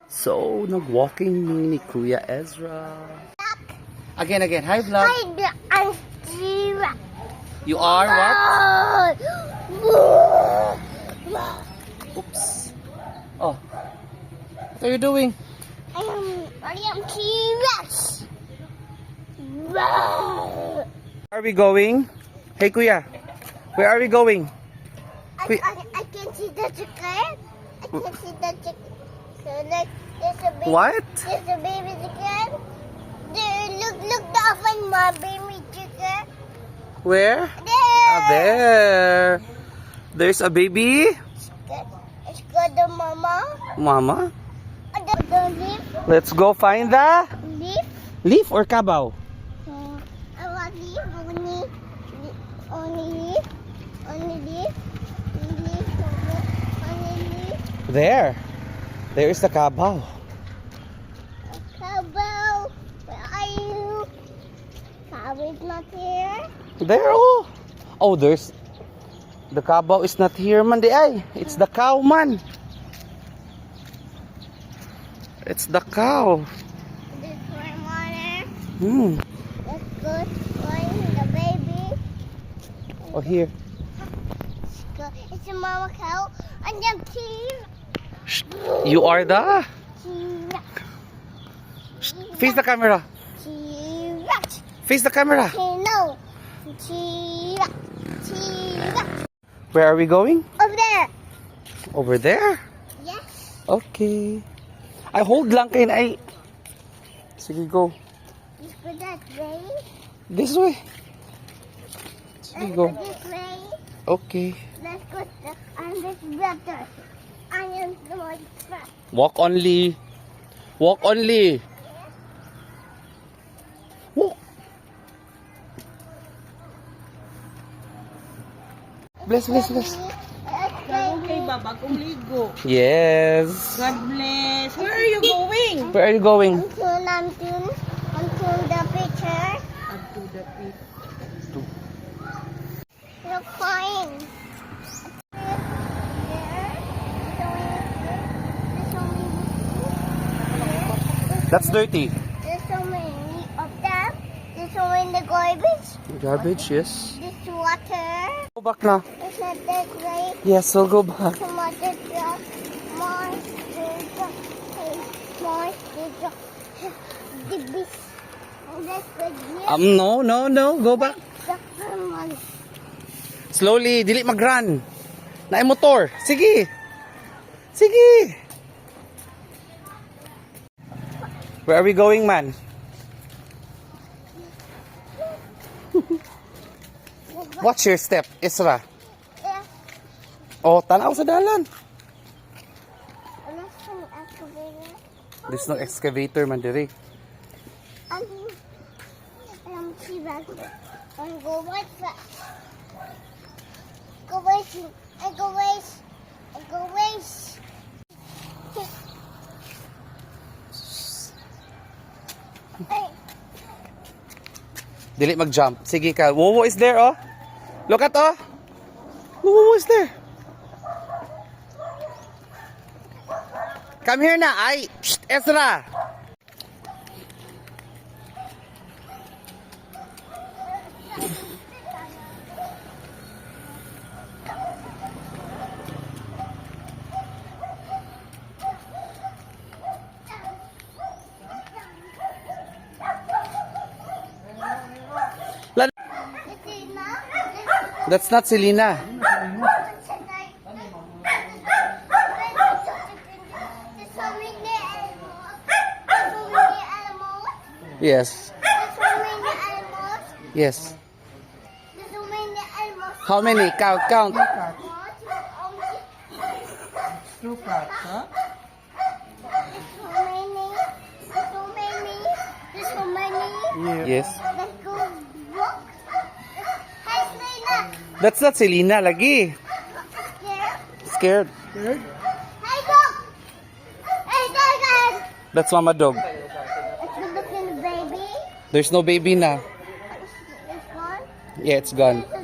So, nag-walking ni Kuya Ezra. Again. Hi, vlog. I'm Zira. You are what? Oops. Oh. What are you doing? I am T-Rex. Where are we going? Hey, Kuya. Where are we going? I can see the chicken. I can see the chicken. So there's a baby. What? There's a baby chicken. There, look the oven, my baby chicken. Where? There. Ah, there. There's a baby. It's got the mama. Mama. The leaf. Let's go find the Leaf. leaf or kabaw. I want leaf. Only leaf. Only leaf. Leaf. Only leaf. There. There is the kabaw. Cowbell, where are you? Cow is not here. There, oh. Oh, there's... The kabaw is not here, man. Ay, it's the cow, man. It's the cow. This is my mother. Hmm. Let's go find the baby. Oh, here. It's a mama cow. And the Shh. You are the... Shh. Face the camera. T-Rex. Face the camera. No. T-Rex. T-Rex. Where are we going? Over there. Over there? Yes. Okay. I hold lang kayo na ay. Sige, go. Let's go that way. This way. Sige, go. This way. Okay. Let's go and this better. I am the one first. Walk only. Walk only. Walk. Bless. Okay ba? Bagong ligo. Yes. God bless. Where are you going? Where are you going? Until the picture. Up to the pit. Look fine. That's dirty. There's so many of them. There's so many garbage. Garbage, yes. This water. Go back na. It's not that way. Yes, we'll go back. Tomato drop. More. The beast. That's good. No. Go back. Slowly. Dili mag-run. Naay motor. Sige. Where are we going, man? Watch your step, Isra. Yeah. Oh, tanaw sa dalan. Let's go excavator. There's no excavator, man, diri. I'm back. I'm go right back. Go waste. I go waste. Hey, Dili mag-jump. Sige ka. Wowo is there, oh. Look at, oh. Wowo is there. Come here na. Ay, psst, Ezra. That's not Selena. Yes. Yes. How many? Count. Two cats, huh? Yes. Let's go walk. Hi, Selena. That's not Selena. Lagi. Scared? Scared. Third. Hey, dog. Hey, dog. That's Mama Dog. Let's go look in the baby. There's no baby na. It's gone. Yeah, it's gone. There's